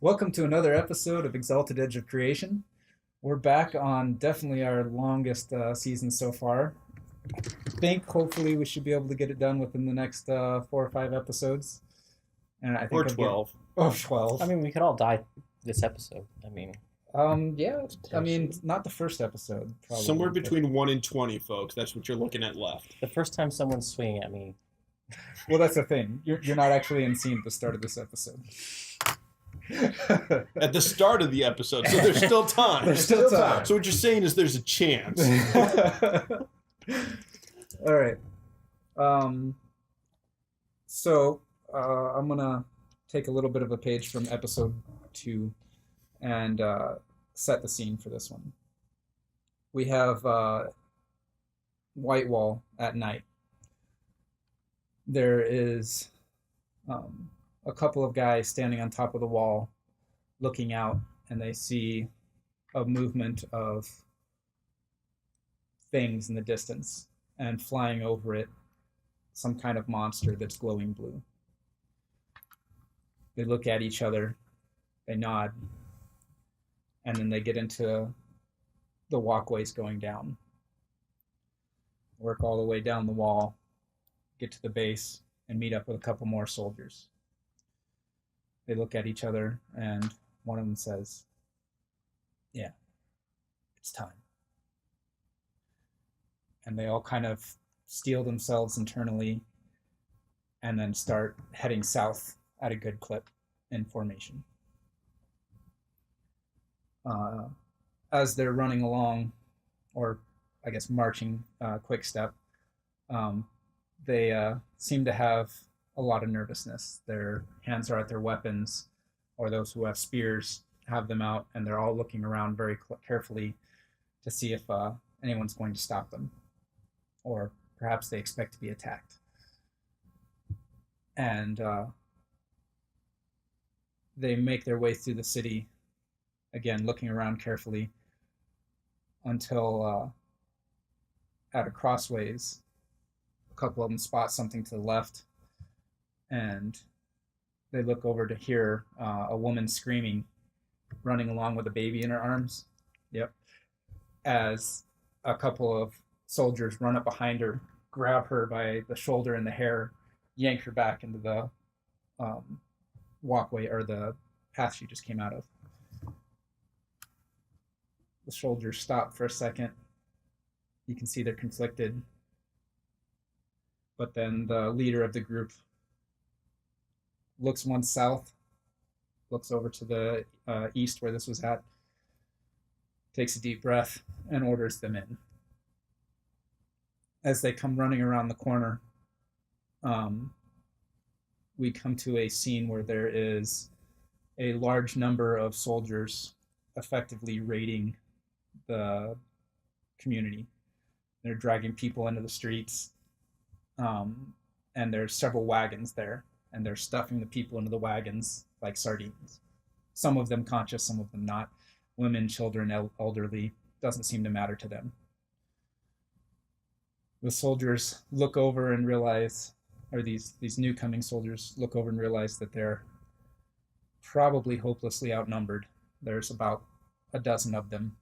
Welcome to another episode of Exalted Edge of Creation. We're back on definitely our longest season so far. I think hopefully we should be able to get it done within the next 4 or 5 episodes. And I Or think 12. Oh, 12. I mean, we could all die this episode. Yeah. I mean, not the first episode, probably. Somewhere between 1 and 20, folks. That's what you're looking at left. The first time someone's swinging at me. Well, that's the thing. You're not actually in scene at the start of this episode. At the start of the episode, so there's still time. There's still time. So what you're saying is there's a chance. All right. So I'm gonna take a little bit of a page from episode 2 and set the scene for this one. We have White Wall at night. There is a couple of guys standing on top of the wall looking out, and they see a movement of things in the distance, and flying over it, some kind of monster that's glowing blue. They look at each other, they nod, and then they get into the walkways going down. Work all the way down the wall, get to the base, and meet up with a couple more soldiers. They look at each other, and one of them says, "Yeah, it's time." And they all kind of steel themselves internally and then start heading south at a good clip in formation. As they're running along, or I guess marching quick step, they seem to have a lot of nervousness. Their hands are at their weapons, or those who have spears have them out, and they're all looking around very carefully to see if anyone's going to stop them, or perhaps they expect to be attacked. And they make their way through the city, again looking around carefully, until at a crossways, a couple of them spot something to the left, and they look over to hear a woman screaming, running along with a baby in her arms. Yep. As a couple of soldiers run up behind her, grab her by the shoulder and the hair, yank her back into the walkway, or the path she just came out of. The soldiers stop for a second. You can see they're conflicted. But then the leader of the group looks one south, looks over to the east where this was at, takes a deep breath, and orders them in. As they come running around the corner, we come to a scene where there is a large number of soldiers effectively raiding the community. They're dragging people into the streets, and there's several wagons there, and they're stuffing the people into the wagons like sardines. Some of them conscious, some of them not. Women, children, elderly, doesn't seem to matter to them. The soldiers look over and realize, or these new coming soldiers look over and realize that they're probably hopelessly outnumbered. There's about a dozen of them,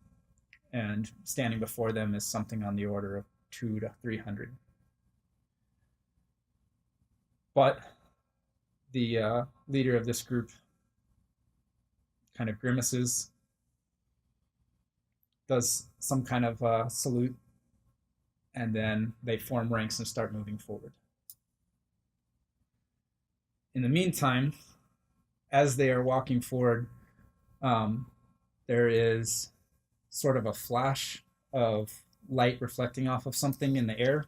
and standing before them is something on the order of 200 to 300. But the leader of this group kind of grimaces, does some kind of salute, and then they form ranks and start moving forward. In the meantime, as they are walking forward, there is sort of a flash of light reflecting off of something in the air,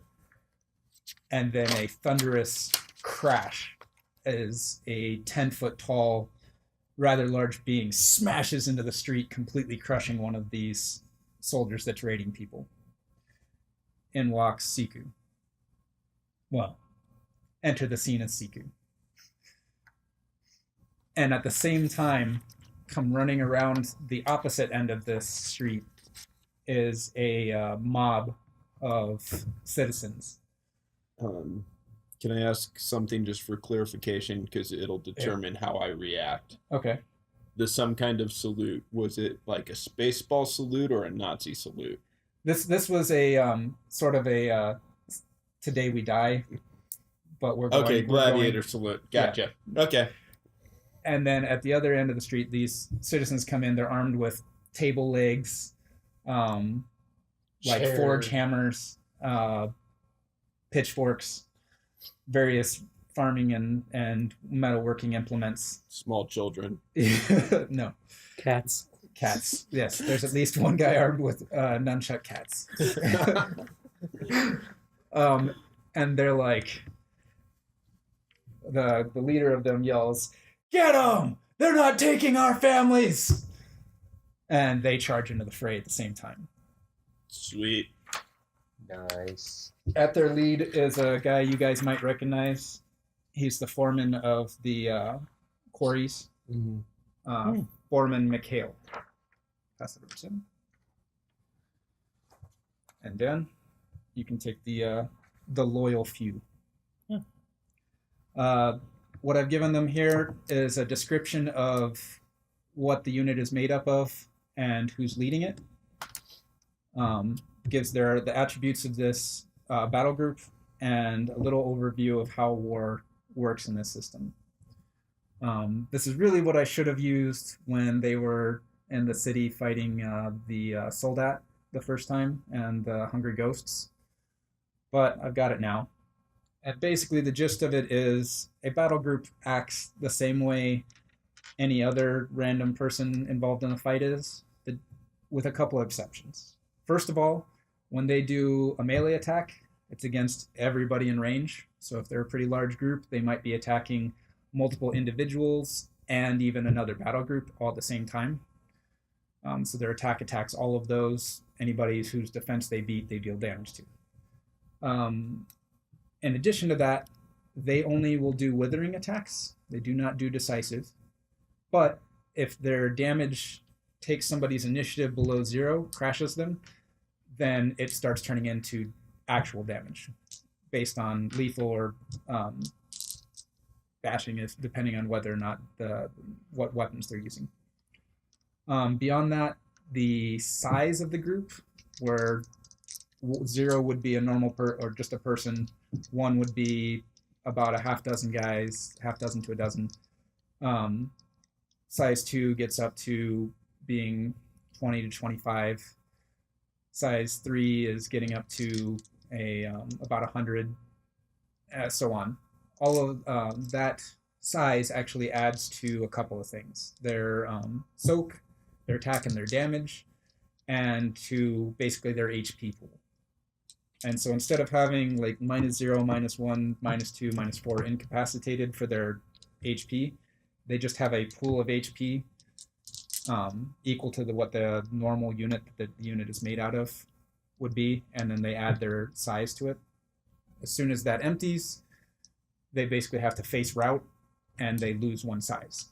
and then a thunderous crash as a 10-foot tall, rather large being smashes into the street, completely crushing one of these soldiers that's raiding people. In walks Siku. Well, enter the scene as Siku. And at the same time, come running around the opposite end of this street is a mob of citizens. Can I ask something just for clarification, because it'll determine how I react? Okay. some kind of salute? Was it like a Spaceball salute or a Nazi salute? This was a sort of a today we die, but we're going. Okay, we're gladiator going, salute. Gotcha. Okay. And then at the other end of the street, these citizens come in. They're armed with table legs, like Chair. forge hammers, pitchforks, various farming and metalworking implements. Small children. No, Cats. cats. Yes, there's at least one guy armed with nunchuck cats. And they're like, the leader of them yells, "Get them! They're not taking our families!" And they charge into the fray at the same time. Sweet. Nice. At their lead is a guy you guys might recognize. He's the foreman of the quarries. Mm-hmm. Foreman McHale. Pass it over to him. And then you can take the loyal few. What I've given them here is a description of what the unit is made up of and who's leading it. Gives the attributes of this battle group and a little overview of how war works in this system. This is really what I should have used when they were in the city fighting the Soldat the first time and the Hungry Ghosts, but I've got it now. And basically the gist of it is a battle group acts the same way any other random person involved in a fight is, with a couple of exceptions. First of all, when they do a melee attack, it's against everybody in range. So if they're a pretty large group, they might be attacking multiple individuals and even another battle group all at the same time. So their attack attacks all of those. Anybody whose defense they beat, they deal damage to. In addition to that, they only will do withering attacks. They do not do decisive. But if their damage takes somebody's initiative below 0, crashes them, then it starts turning into actual damage based on lethal or bashing, depending on whether or not what weapons they're using. Beyond that, the size of the group, where 0 would be a normal or just a person, 1 would be about a half dozen guys, half dozen to a dozen. Size 2 gets up to being 20 to 25. Size 3 is getting up to about 100, so on. All of that size actually adds to a couple of things. Their soak, their attack and their damage, and to basically their HP pool. And so instead of having like -0, -1, -2, -4 incapacitated for their HP, they just have a pool of HP equal to what the normal unit that the unit is made out of would be, and then they add their size to it. As soon as that empties, they basically have to face route, and they lose 1 size.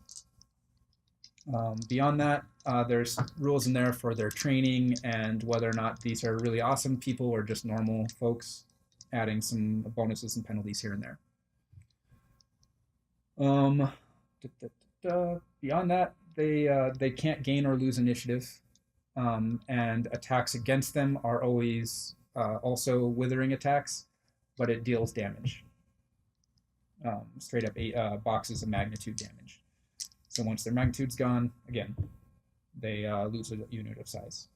Beyond that, there's rules in there for their training and whether or not these are really awesome people or just normal folks, adding some bonuses and penalties here and there. Beyond that, they can't gain or lose initiative, and attacks against them are always also withering attacks, but it deals damage. Straight up 8 boxes of magnitude damage. So once their magnitude's gone, again, they lose a unit of size.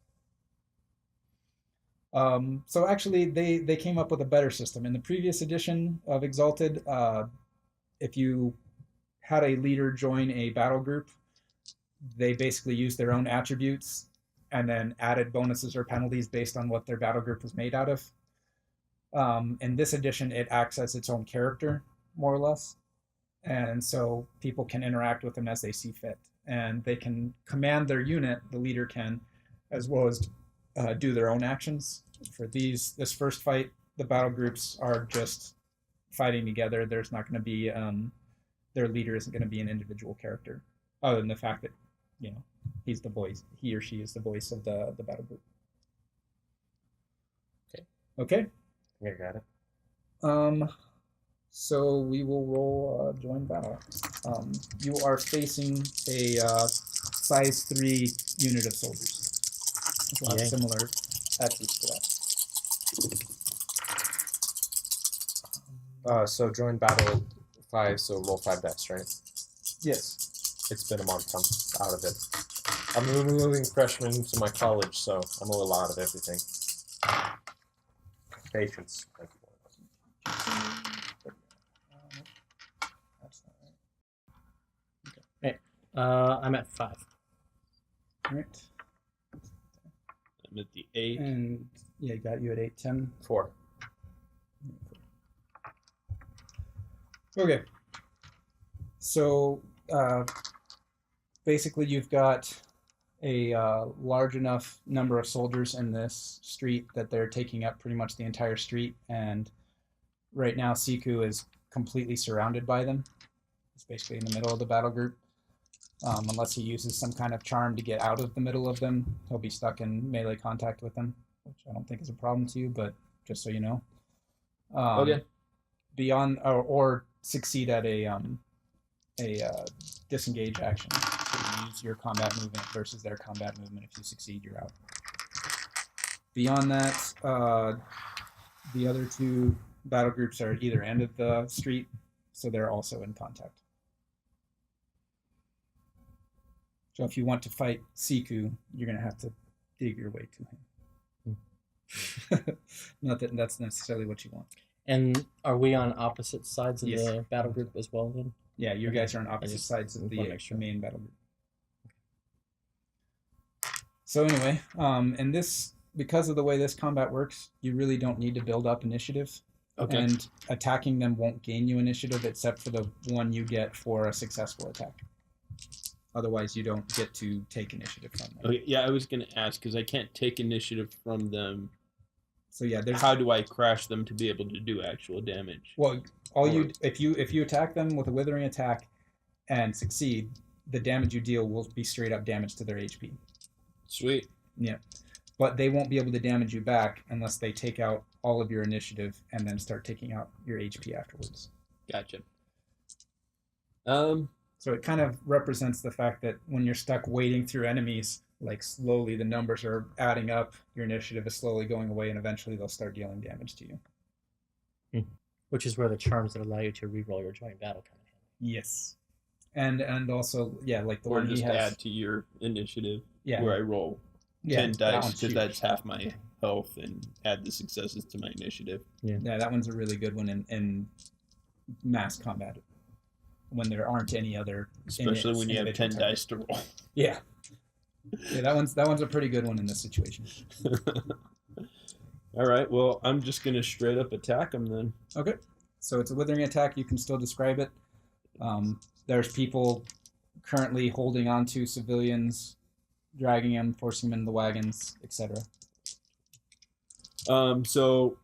So actually, they came up with a better system. In the previous edition of Exalted, if you had a leader join a battle group, they basically used their own attributes and then added bonuses or penalties based on what their battle group was made out of. In this edition, it acts as its own character, more or less. And so people can interact with them as they see fit. And they can command their unit, the leader can, as well as do their own actions. For this first fight, the battle groups are just fighting together. There's not going to be, their leader isn't going to be an individual character, other than the fact that, he's the voice, he or she is the voice of the battle group. Okay? I got it. So we will roll join battle. You are facing a size 3 unit of soldiers. Which will have Yay. similar attributes to that. So join battle 5, so roll 5 dice, right? Yes. It's been a month. I'm out of it. I'm a moving freshman to my college, so I'm a little out of everything. Patience. Thank you. That's not right. I'm at 5. All right. I'm at the 8. And yeah, got you at 8, 10. 4. Okay. So basically, you've got a large enough number of soldiers in this street that they're taking up pretty much the entire street. And right now, Siku is completely surrounded by them. It's basically in the middle of the battle group. Unless he uses some kind of charm to get out of the middle of them, he'll be stuck in melee contact with them, which I don't think is a problem to you, but just so you know. Okay. Beyond or succeed at a disengage action. So you use your combat movement versus their combat movement. If you succeed, you're out. Beyond that, the other 2 battle groups are at either end of the street, so they're also in contact. So if you want to fight Siku, you're going to have to dig your way to him. Not that that's necessarily what you want. And are we on opposite sides of Yes. the battle group as well then? Yeah, you Okay. guys are on opposite just sides of wanna the make sure. main battle group. So anyway, and this, because of the way this combat works, you really don't need to build up initiative. Okay. And attacking them won't gain you initiative except for the one you get for a successful attack. Otherwise, you don't get to take initiative from them. Okay. Yeah, I was gonna ask because I can't take initiative from them. So yeah, there's How do I crash them to be able to do actual damage? well, if you attack them with a withering attack and succeed, the damage you deal will be straight up damage to their HP. Sweet. Yeah, but they won't be able to damage you back unless they take out all of your initiative and then start taking out your HP afterwards. Gotcha. So it kind of represents the fact that when you're stuck wading through enemies, like slowly the numbers are adding up, your initiative is slowly going away, and eventually they'll start dealing damage to you. Which is where the charms that allow you to reroll your joint battle come in. Yes, and also like the Or one he just has. add to your initiative Yeah, where I roll yeah, 10 that dice one's because huge. that's half my health and add the successes to my initiative. Yeah, that one's a really good one in mass combat when there aren't any other. Especially when you have 10 individual dice to roll. Yeah. Yeah, that one's a pretty good one in this situation. All right, well, I'm just going to straight up attack them then. Okay. So it's a withering attack. You can still describe it. There's people currently holding on to civilians, dragging them, forcing them into the wagons, etc. So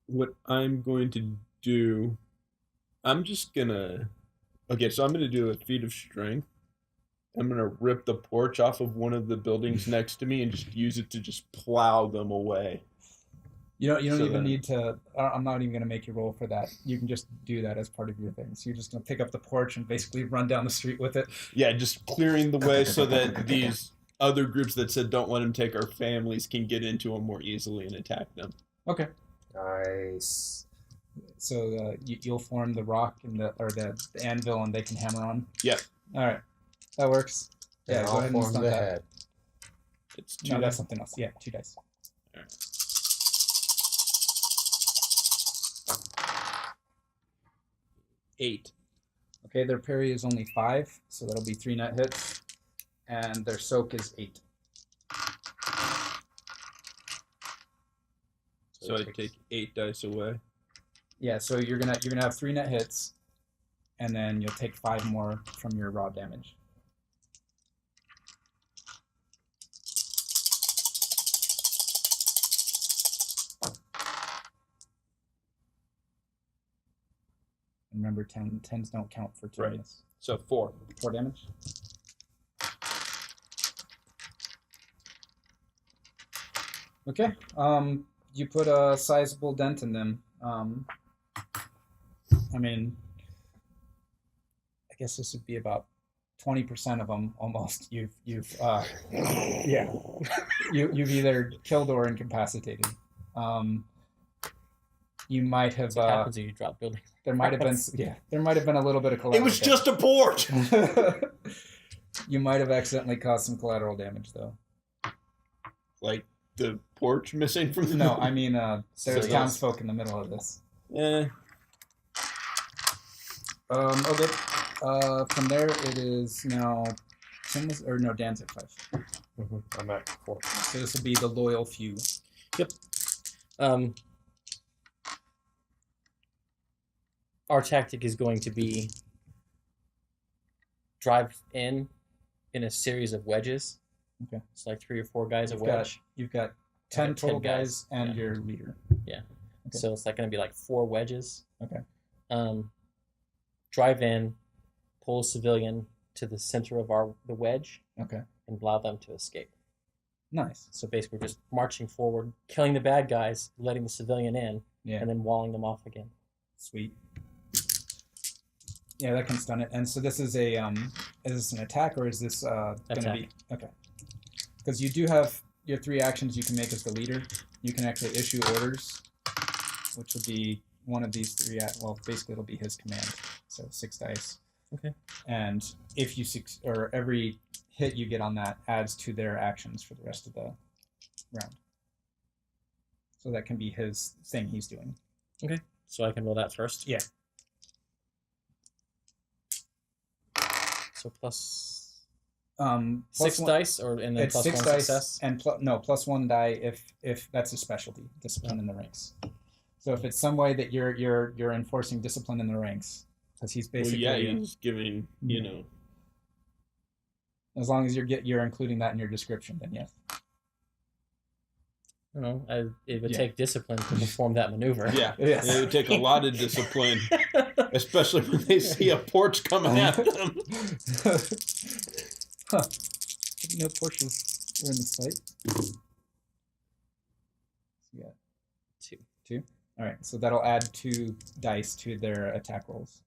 what I'm going to do, I'm just going to... Okay, so I'm going to do a feat of strength. I'm going to rip the porch off of one of the buildings next to me and just use it to just plow them away. You don't So even then- need to. I'm not even going to make you roll for that. You can just do that as part of your thing. So you're just going to pick up the porch and basically run down the street with it. Yeah, just clearing the way so that these other groups that said don't let them take our families can get into them more easily and attack them. Okay. Nice. So you'll form the rock and the anvil, and they can hammer on. Yep. All right, that works. Yeah, And go I'll ahead and form stunt the that. head. It's 2 No, that's dice. something else. Yeah, 2 dice. All right. 8. Okay, their parry is only 5, so that'll be 3 net hits, and their soak is 8. So I take 8 dice away. Yeah, so you're gonna have 3 net hits, and then you'll take 5 more from your raw damage. Remember, 10s don't count for 2 Right. miss. So 4. 4 damage. Okay. You put a sizable dent in them. I mean, I guess this would be about 20% of them almost you've yeah you've either killed or incapacitated. You might have That's what happens when you drop buildings. there might have been a little bit of collateral. It was just a port. You might have accidentally caused some collateral damage though. Like the porch missing from the. No, I mean there's Civilians. townsfolk in the middle of this. Eh. Okay. From there it is now Dan's at 5. I'm at 4. So this will be the loyal few. Our tactic is going to be drive in a series of wedges. Okay. It's like 3 or 4 guys a You've got- wedge. You've got 10 10 total guys, guys and yeah. your leader. Okay. So it's like going to be like 4 wedges. Okay. Drive in, pull a civilian to the center of the wedge, Okay. and allow them to escape. Nice. So basically, we're just marching forward, killing the bad guys, letting the civilian in, Yeah. and then walling them off again. Sweet. Yeah, that can stun it. And so this is a is this an attack or is this gonna Attack. be okay? Because you do have your 3 actions you can make as the leader. You can actually issue orders, which would be one of these 3. Well, basically it'll be his command. So 6 dice. Okay. And if you every hit you get on that adds to their actions for the rest of the round. So that can be his thing he's doing. Okay. So I can roll that first. Yeah. So plus Plus 6 one- dice, and then It's plus 6 1 dice success. and plus 1 die if that's a specialty, discipline in the ranks. So if it's some way that you're enforcing discipline in the ranks, because he's Well, basically yeah, he's giving, you know. as long as you're including that in your description, then yes. I don't know. It would Yeah. take discipline to perform that maneuver. Yeah, Yes. it would take a lot of discipline, especially when they see a porch coming at them. Huh. Didn't know Porsches were in this fight. Yeah. 2. 2? Alright, so that'll add 2 dice to their attack rolls.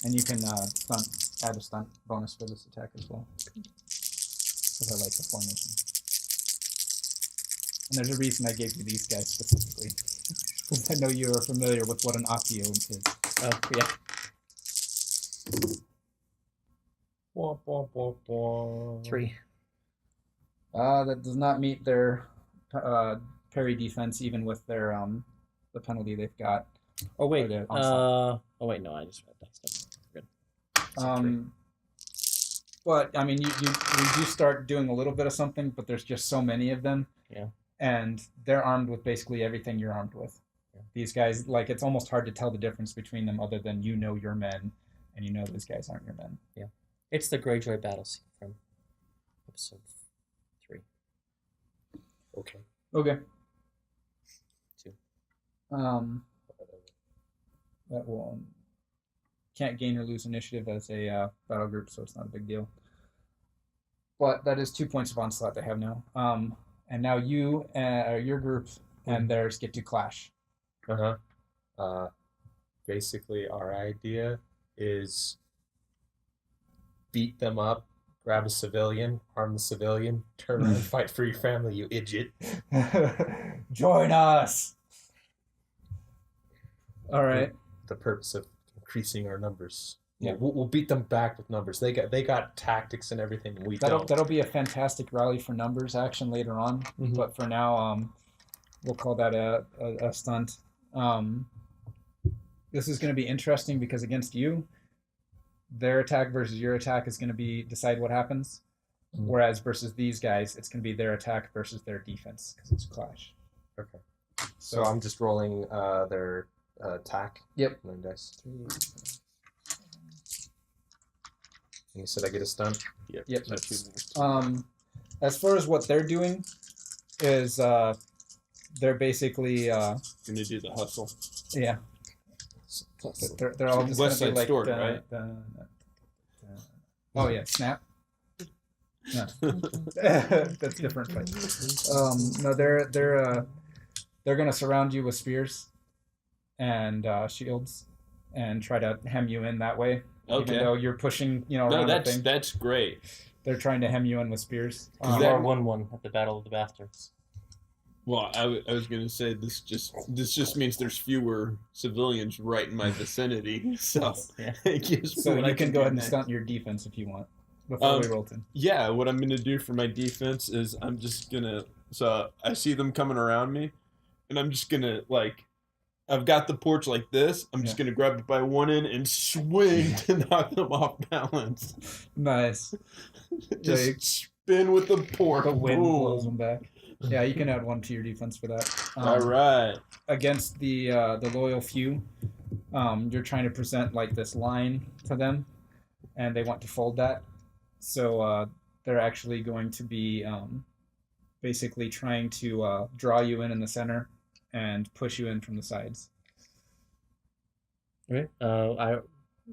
And you can add a stunt bonus for this attack as well. Because I like the formation. And there's a reason I gave you these guys specifically. Because I know you are familiar with what an Accio is. Oh, yeah. Blah, blah, blah, blah. 3. That does not meet their parry defense, even with their the penalty they've got. Oh, wait. Or the onslaught. Oh, wait, no, I just read that stuff. Good. But I mean, you do start doing a little bit of something, but there's just so many of them. Yeah. And they're armed with basically everything you're armed with. Yeah. These guys, like, it's almost hard to tell the difference between them, other than you know your men, and you know these guys aren't your men. Yeah. It's the Greyjoy battle scene from episode 3. Okay. Okay. 2. That will can't gain or lose initiative as a battle group, so it's not a big deal. But that is 2 points of onslaught they have now. And now you, your group, and theirs get to clash. Basically, our idea is beat them up, grab a civilian, harm the civilian, turn around and fight for your family, you idiot. Join us. All right. The purpose of increasing our numbers. Yeah. We'll beat them back with numbers. They got tactics and everything. We don't. That'll be a fantastic rally for numbers action later on. Mhm. But for now, we'll call that a stunt. This is going to be interesting because against you, their attack versus your attack is going to be decide what happens. Mhm. Whereas versus these guys, it's going to be their attack versus their defense because it's clash. Okay. So I'm just rolling their attack. Yep. 9 dice. And you said I get a stun? Yep. Yep. That's As far as what they're doing is they're basically gonna do the hustle. yeah. They're all just West gonna be Side like Story, right? oh yeah, snap. No, that's different. But, no, they're gonna surround you with spears, and shields, and try to hem you in that way. Okay. Even though you're pushing, No, around the that's thing, that's great. they're trying to hem you in with spears. You that- are 1-1 at the Battle of the Bastards. Well, I was gonna say this just means there's fewer civilians right in my vicinity, so Yeah. it gives me So what you I can do go ahead and next. stunt your defense if you want before we roll in. Yeah, what I'm gonna do for my defense is I'm just gonna. So I see them coming around me, and I'm just gonna I've got the porch like this. I'm just gonna grab it by one end and swing to knock them off balance. Nice. Just Yeah, spin with the porch. the wind Boom. blows them back. Yeah, you can add 1 to your defense for that. All right. Against the loyal few, you're trying to present like this line to them, and they want to fold that. So they're actually going to be basically trying to draw you in the center and push you in from the sides. Okay.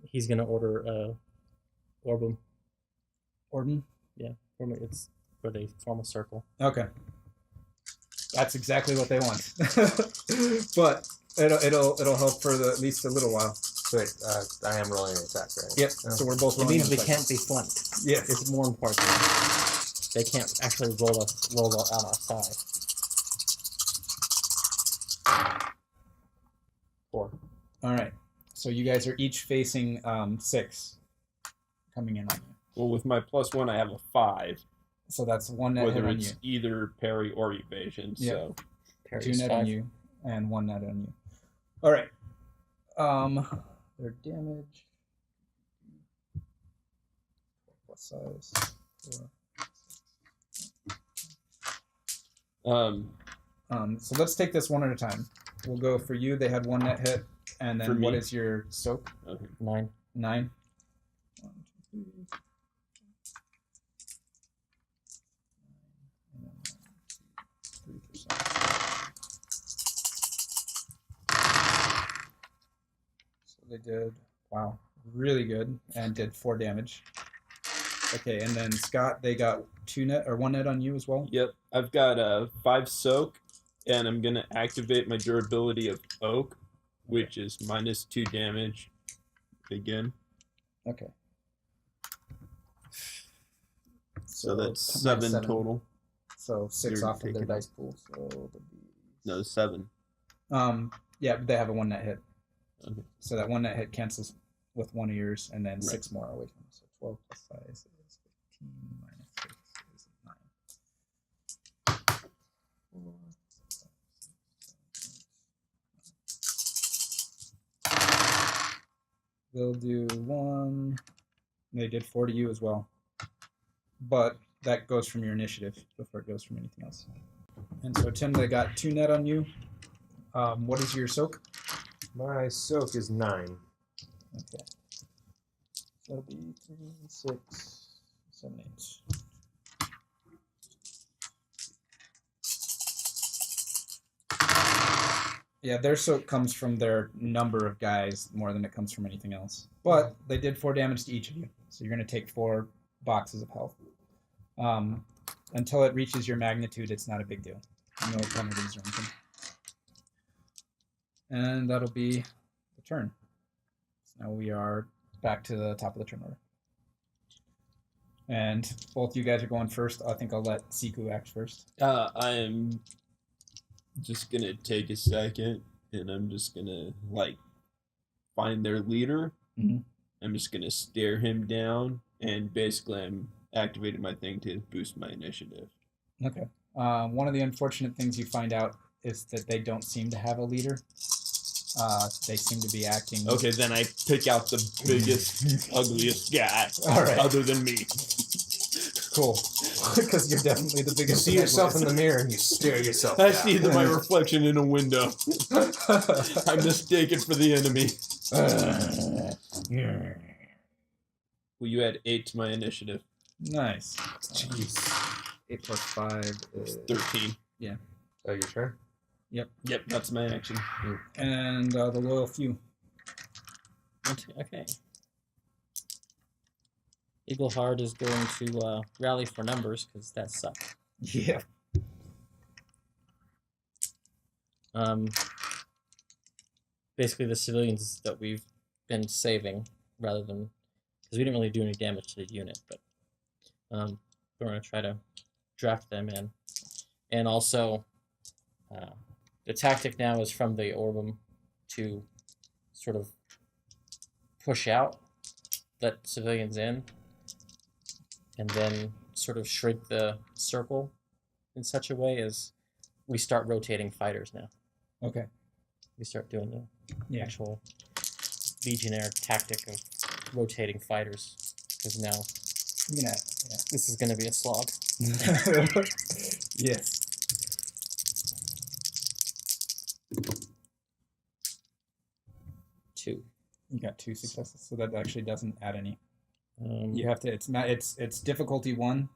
He's gonna order Orbum. Orden? It's where they form a circle. Okay. That's exactly what they want. But it'll help for at least a little while. Wait, I am rolling an attack, right? Yep. Oh. So we're both It rolling means on they the can't be flanked. Yeah. It's more important. They can't actually roll out our side. 4. All right. So you guys are each facing 6 coming in on you. Well, with my +1, I have a 5. So that's 1 net hit Whether on it's you, either parry or evasion. Yeah. So 2 Parry's net 5. on you, and 1 net on you. All right. Their damage plus size. 4. So let's take this one at a time. We'll go for you. They had 1 net hit, and For then what me? is your soak? okay. 9. 9. 1, 2, 3. And then 3%. So they did, wow, really good, and did 4 damage. Okay, and then Scott, they got 2 net or 1 net on you as well. Yep, I've got a 5 soak, and I'm gonna activate my durability of oak, which is -2 damage. Again, Okay. so that's minus 7 total. So 6 You're off of their taking- dice pool. So it'll be, No, 7. yeah, they have a 1 net hit. Okay. So that 1 net hit cancels with 1 of yours, and then Right. 6 more away from you. So 12 plus size is 15 minus 6 is 9. 4, 5, 6, 7, 8. They'll do 1. They did 4 to you as well. But that goes from your initiative before it goes from anything else. And so, Tim, they got 2 net on you. What is your soak? My soak is 9. Okay. So that'll be 3, 6, 7, 8. Yeah, their soak comes from their number of guys more than it comes from anything else. But they did 4 damage to each of you, so you're going to take 4 boxes of health. Until it reaches your magnitude, it's not a big deal. No penalties or anything. And that'll be the turn. So now we are back to the top of the turn order. And both you guys are going first. I think I'll let Siku act first. I am just gonna take a second, and I'm just gonna find their leader. Mhm. I'm just gonna stare him down, and basically I'm activating my thing to boost my initiative. Okay. One of the unfortunate things you find out is that they don't seem to have a leader. They seem to be acting. Okay, then I pick out the biggest, ugliest guy, All right. other than me. Cool. Because you're definitely the You biggest. see yourself in the mirror and you stare yourself I down. see my reflection in a window. I'm mistaken for the enemy. Well, you add 8 to my initiative. Nice. Jeez. 8 plus 5 is 13. Oh, you sure? Yep, that's my action. And the loyal few. Okay. Eagle Heart is going to rally for numbers because that sucks. Yeah. basically the civilians that we've been saving, rather than because we didn't really do any damage to the unit, but we're gonna try to draft them in, and also the tactic now is from the Orbum to sort of push out, let civilians in, and then sort of shrink the circle in such a way as we start rotating fighters now. Okay. We start doing the Yeah. actual Legionnaire tactic of rotating fighters, because now Yeah. this is going to be a slog. Yes. Two. You got 2 successes, so that actually doesn't add any. Um, You have to. It's difficulty 1,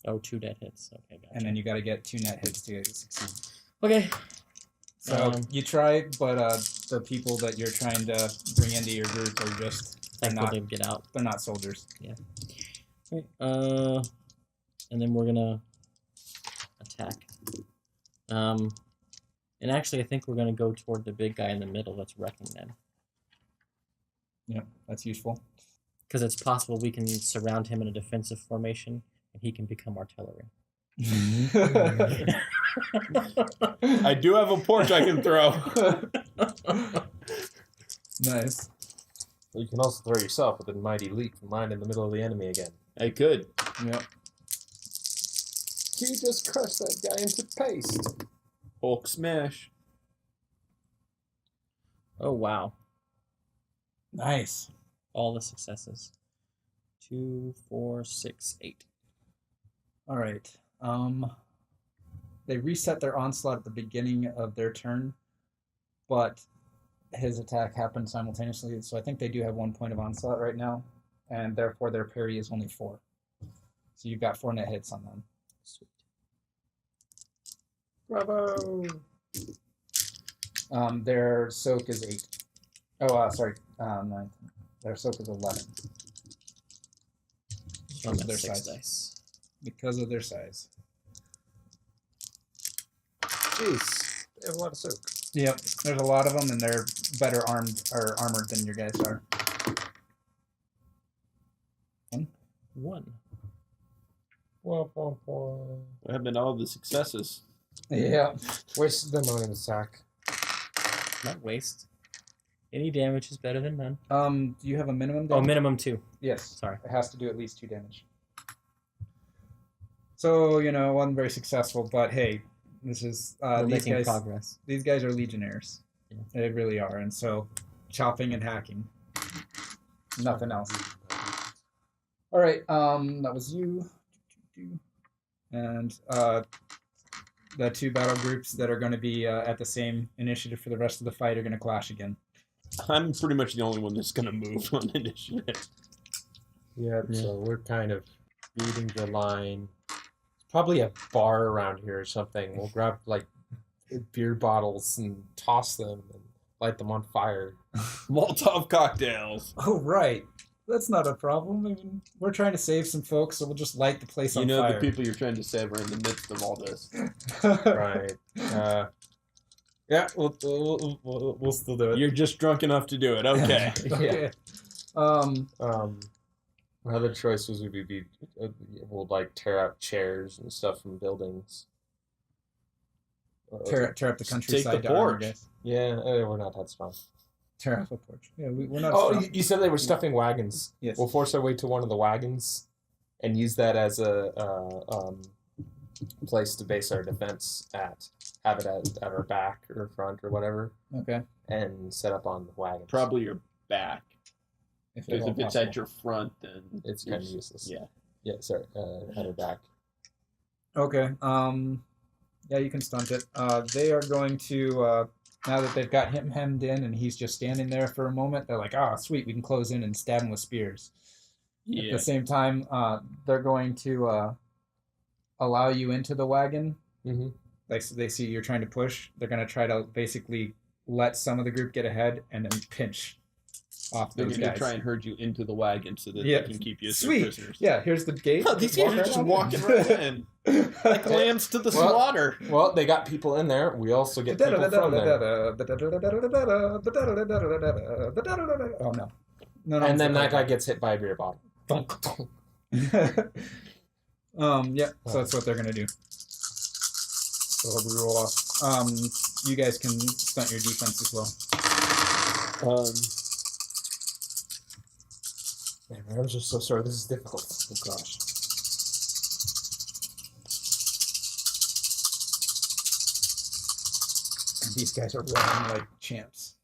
Oh, 2 dead hits. Okay, gotcha. and then you got to get 2 net hits to succeed. Okay. So you try, but the people that you're trying to bring into your group are just they're Thankful not to get out. they're not soldiers. Okay, and then we're gonna attack. And actually, I think we're gonna go toward the big guy in the middle that's wrecking them, Yeah, that's useful. because it's possible we can surround him in a defensive formation, and he can become artillery. I do have a porch I can throw. Nice. You can also throw yourself with a mighty leap from mine in the middle of the enemy again. I could. Yep. You just crushed that guy into paste. Hulk smash. Oh wow! Nice. All the successes. 2, 4, 6, 8. All right. They reset their onslaught at the beginning of their turn, but his attack happened simultaneously, so I think they do have 1 point of onslaught right now, and therefore their parry is only 4. So you've got 4 net hits on them. Sweet. Bravo! Their soak is 8. Oh, sorry, 9. Their soak is 11. So I'm Because of at their 6 size. dice. Because of their size. Jeez, they have a lot of soak. Yep, there's a lot of them, and they're better armed or armored than your guys are. 1. Wah, wah, wah. What happened to all the successes? Yeah. Wasted them on an attack. Not waste. Any damage is better than none. Do you have a minimum Oh, damage? minimum 2. Yes. Sorry. It has to do at least 2 damage. So, wasn't very successful, but hey, this is We're these making guys. progress. These guys are legionnaires. Yeah. They really are, and so chopping and hacking. Nothing else. All right, that was you. And the 2 battle groups that are going to be at the same initiative for the rest of the fight are going to clash again. I'm pretty much the only one that's going to move on initiative. Yeah, Yeah. so we're kind of beating the line. Probably a bar around here or something. We'll grab like beer bottles and toss them and light them on fire. Molotov cocktails. Oh, right. That's not a problem. I mean, we're trying to save some folks, so we'll just light the place You on know fire. the people you're trying to save are in the midst of all this. Right. Yeah, we'll still do it. You're just drunk enough to do it. Okay. Okay. My other choice was we'll like tear out chairs and stuff from buildings. Tear up the countryside. Take the down, I porch. guess. Yeah, we're not that strong. Tear off a porch. Yeah, we're not. Oh, strong. you said they were stuffing wagons. Yes. We'll force our way to one of the wagons and use that as a place to base our defense at. Have it at our back or front or whatever, Okay. and set up on the wagons. Probably your back. If Because at all if it's possible. at your front, then It's kind of useless. Yeah. Yeah, sorry, at our back. Okay. Yeah, you can stunt it. They are going to now that they've got him hemmed in and he's just standing there for a moment. They're like, "Ah, sweet, we can close in and stab him with spears." At Yeah. the same time, they're going to allow you into the wagon. Mm-hmm. Like so they see you're trying to push. They're going to try to basically let some of the group get ahead and then pinch off They're those going to guys. try and herd you into the wagon so that Yeah, they can keep you as their sweet. prisoners. Yeah, here's the gate. These guys are just walking right in. Like lambs to the Well- slaughter. Well, they got people in there. We also get people from there. Oh no. No, And then that guy guy gets hit by a beer bottle. Yeah, so that's what they're gonna do. So we roll off. You guys can stunt your defense as well. Man, my arms are so sore. This is difficult. Oh gosh. And these guys are running like champs.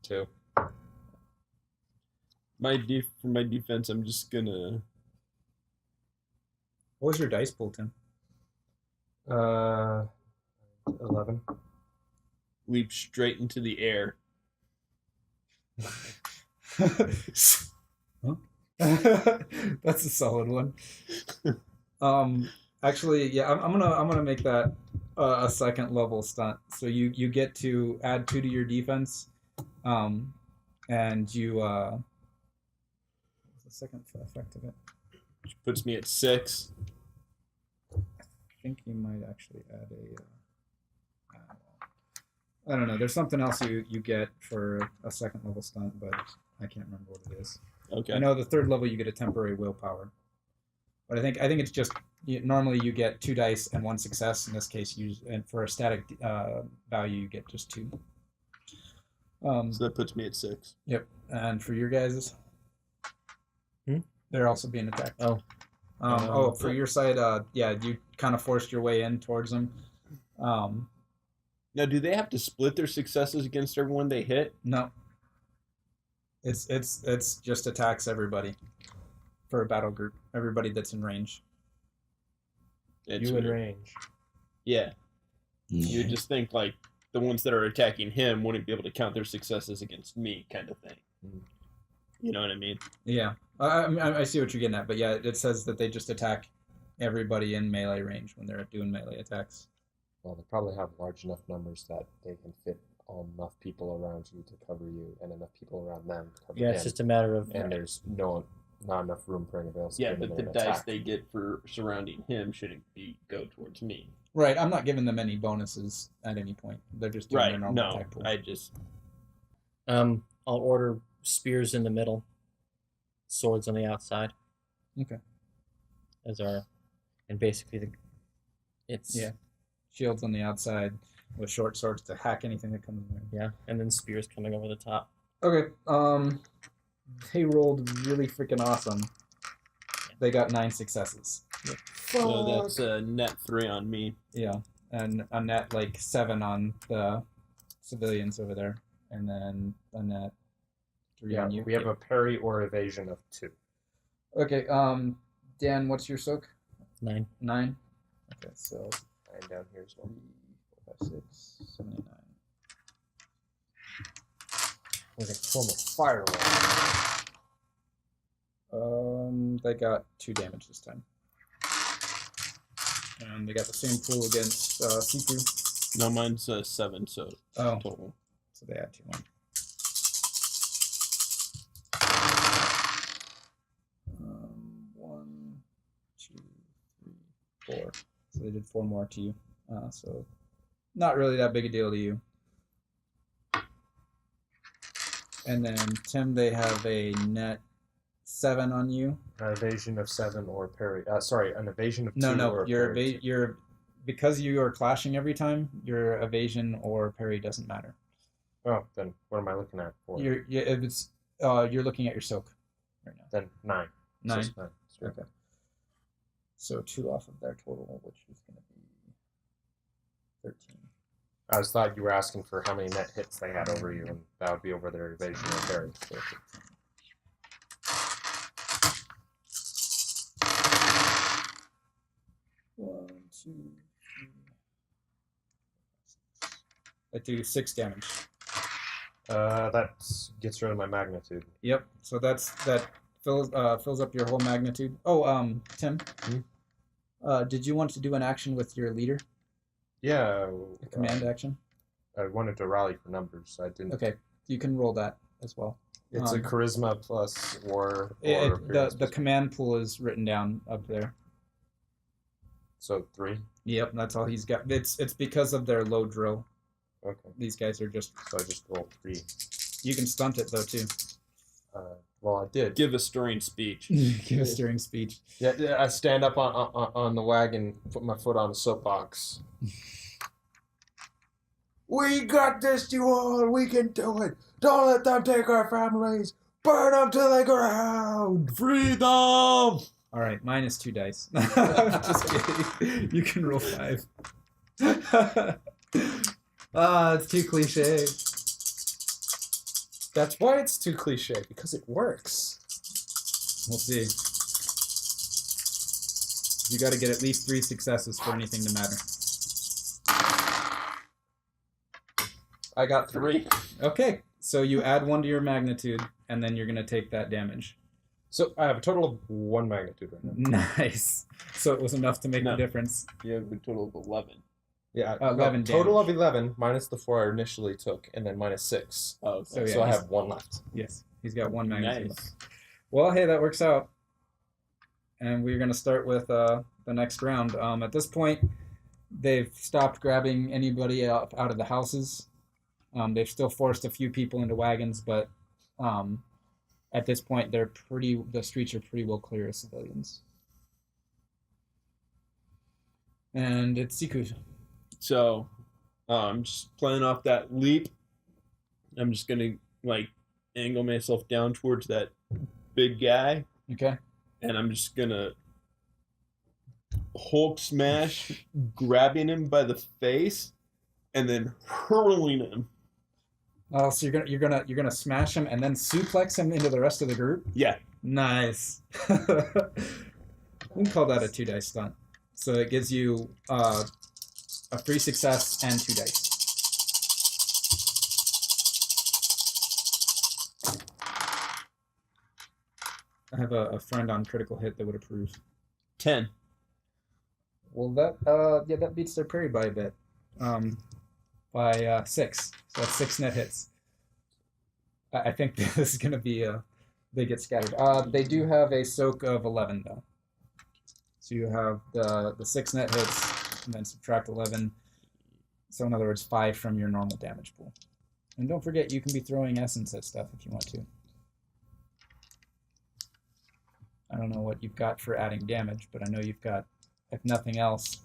Two. For my defense, I'm just gonna. What was your dice pool, Tim? 11. Leap straight into the air. Huh? That's a solid one. Actually, yeah, I'm gonna make that a second level stunt. So you get to add 2 to your defense, and you what's the second effect of it? Which puts me at 6. I think you might actually add I don't know. There's something else you get for a second level stunt, but I can't remember what it is. Okay. I know the 3rd level you get a temporary willpower, but I think it's just normally you get 2 dice and 1 success. In this case, and for a static value you get just 2. So that puts me at 6. Yep. And for your guys, they're also being attacked. Oh. For your side, yeah, you kind of forced your way in towards them. Now, do they have to split their successes against everyone they hit? No. It's just attacks everybody for a battle group. Everybody that's in range. It's You in weird. range. Yeah. You would just think like the ones that are attacking him wouldn't be able to count their successes against me, kind of thing. You know what I mean? Yeah, I see what you're getting at, but yeah, it says that they just attack everybody in melee range when they're doing melee attacks. Well, they probably have large enough numbers that they can fit enough people around you to cover you, and enough people around them to cover Yeah, him. it's just a matter of And there's not enough room for anybody else. to Yeah, get in but there the and dice attack. they get for surrounding him shouldn't go towards me. Right, I'm not giving them any bonuses at any point. They're just doing their Right? normal No, attack pool. I just I'll order spears in the middle, swords on the outside. Okay. And basically it's Yeah. Shields on the outside with short swords to hack anything that comes in there. yeah, and then spears coming over the top. Okay. They rolled really freaking awesome. They got 9 successes. so that's a net 3 on me. Yeah, and a net like 7 on the civilians over there, and then a net 3 Yeah, on you. we have a parry or evasion of 2. Okay. Dan, what's your soak? 9. 9. Okay, so And down here as well. 3, 4, 5, 6, 7, 8, 9. With a form of firewall. They got 2 damage this time. And they got the same pool against Siku. No, mine's 7, so Oh, total. so they add 2 more. 1, 2, 3, 4. So they did 4 more to you. So not really that big a deal to you. And then Tim, they have a net 7 on you. An evasion of 7 or parry. Sorry, an evasion of 2 No, or a your parry of 2. your because you are clashing every time. Your evasion or parry doesn't matter. Oh, then what am I looking at for? You're looking at your soak right now. Then 9. 9. Just 9. Sweet. Okay. So 2 off of their total, which is going to be 13. I just thought you were asking for how many net hits they had over you, and that would be over their evasion or parry. So 1, 2, 3. I do 6 damage. that gets rid of my magnitude. Yep. So that fills up your whole magnitude. Oh, Tim. Hmm? Did you want to do an action with your leader? Yeah. A command action. I wanted to rally for numbers. I didn't. Okay, you can roll that as well. It's a charisma plus war. The command pool is written down up there. So 3. Yep, that's all he's got. It's because of their low drill. Okay. These guys are just. So I just rolled 3. You can stunt it though too. Well, I did. Give a stirring speech. Give a stirring speech. Yeah, I stand up on the wagon, put my foot on the soapbox. We got this, you all. We can do it. Don't let them take our families. Burn them to the ground. Freedom! All right, minus 2 dice. Just kidding. You can roll 5. It's too cliche. That's why it's too cliche, because it works. We'll see. You got to get at least 3 successes for anything to matter. I got 3. Okay, so you add 1 to your magnitude, and then you're going to take that damage. So I have a total of 1 magnitude right now. Nice. So it was enough to make the difference. You have a total of 11. Yeah, 11 total damage. of 11 minus the 4 I initially took, and then minus 6. Oh, So, yeah, So I he's- have 1 left. Yes, he's got 1 magnitude. nice. Well, hey, that works out. And we're going to start with the next round. At this point, they've stopped grabbing anybody out of the houses. They've still forced a few people into wagons, but at this point, the streets are pretty well clear of civilians. And it's Siku. So, just playing off that leap, I'm just gonna like angle myself down towards that big guy, Okay. and I'm just gonna Hulk smash, grabbing him by the face, and then hurling him. Oh, so you're gonna smash him and then suplex him into the rest of the group? Yeah, Nice. We can call that a 2 dice stunt. So it gives you a free success and 2 dice. I have a friend on critical hit that would approve. 10. Well, that beats their parry by a bit, by 6. So that's 6 net hits. I think this is gonna be they get scattered. They do have a soak of 11 though. So you have the 6 net hits and then subtract 11. So in other words, 5 from your normal damage pool. And don't forget, you can be throwing essence at stuff if you want to. I don't know what you've got for adding damage, but I know you've got, if nothing else,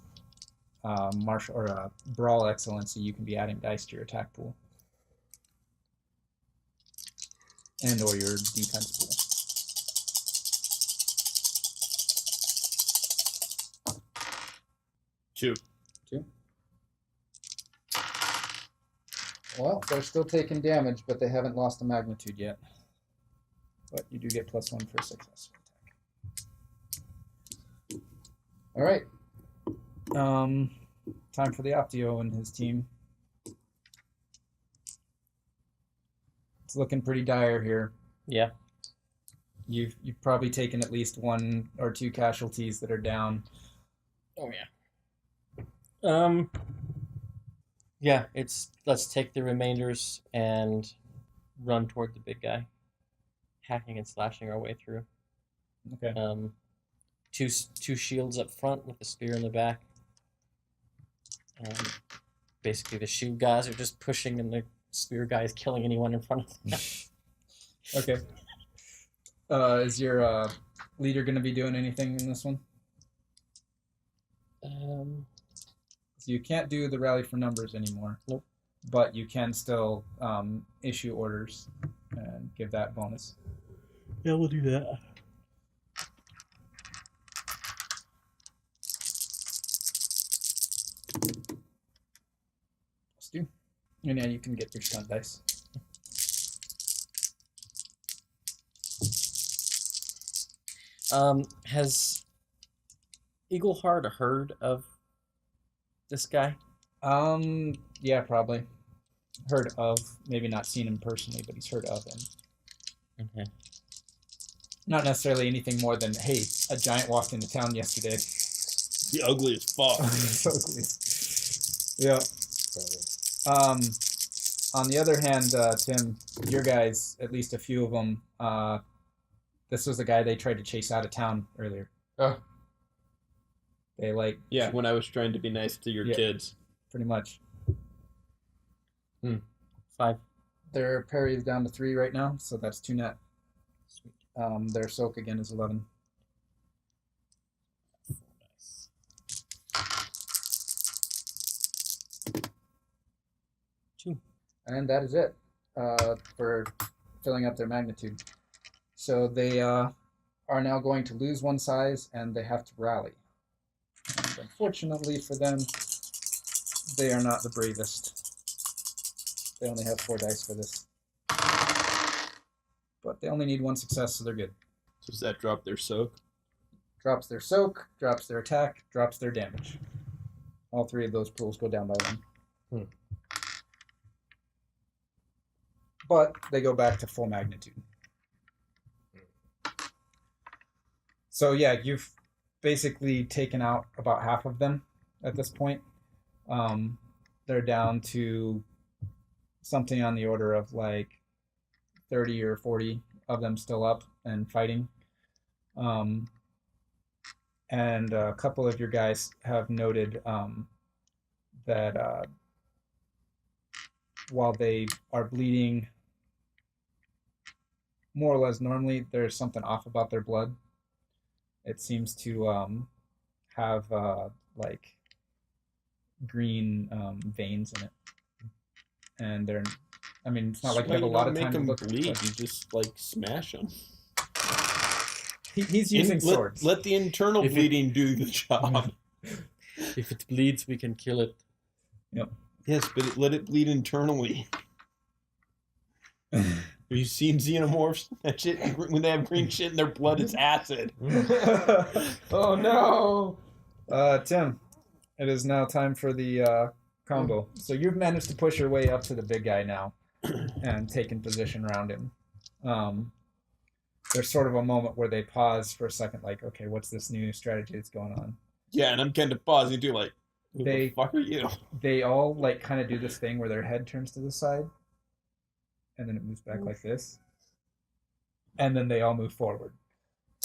martial or brawl excellency. You can be adding dice to your attack pool and or your defense pool. Two. Well, they're still taking damage, but they haven't lost the magnitude yet. But you do get +1 for successful attack. All right. Time for the Optio and his team. It's looking pretty dire here. Yeah. You've probably taken at least 1 or 2 casualties that are down. Oh yeah. Yeah, let's take the remainders and run toward the big guy, hacking and slashing our way through. Okay. Two shields up front with the spear in the back. Basically, the shield guys are just pushing, and the spear guy is killing anyone in front of them. Okay. Is your leader going to be doing anything in this one? So you can't do the rally for numbers anymore. Nope. But you can still issue orders and give that bonus. Yeah, we'll do that. Let's do. And yeah, you can get your stunt dice. Has Eagleheart heard of this guy? Yeah, probably. Heard of. Maybe not seen him personally, but he's heard of him. Okay. Not necessarily anything more than, hey, a giant walked into town yesterday. The ugliest fuck. So ugly. Yeah. So, On the other hand, Tim, your guys, at least a few of them, this was the guy they tried to chase out of town earlier. oh, They like Yeah, when I was trying to be nice to your Yeah. kids. pretty much. 5. Their parry is down to 3 right now, so that's 2 net. Sweet. Their soak again is 11. Nice. And that is it for filling up their magnitude. So they are now going to lose 1 size, and they have to rally. And unfortunately for them, they are not the bravest. They only have 4 dice for this. But they only need 1 success, so they're good. So does that drop their soak? Drops their soak, drops their attack, drops their damage. All 3 of those pools go down by 1. But they go back to full magnitude. So yeah, you've basically taken out about half of them at this point. They're down to something on the order of like 30 or 40 of them still up and fighting. And a couple of your guys have noted that while they are bleeding more or less normally, there's something off about their blood. It seems to have like green veins in it, and they're. I mean, it's not like you have a lot of time to look. Bleed. But You just like smash them. he's using swords. Let the internal If it- bleeding do the job. If it bleeds, we can kill it. Yep. Yes, but let it bleed internally. Have you seen xenomorphs? That shit, when they have green shit in their blood, it's acid. oh no! Tim, it is now time for the combo. So you've managed to push your way up to the big guy now and taken position around him. There's sort of a moment where they pause for a second, like, okay, what's this new strategy that's going on? Yeah, and I'm kind of pausing too, like, who They- the fuck are you? They all like kind of do this thing where their head turns to the side, and then it moves back like this, and then they all move forward.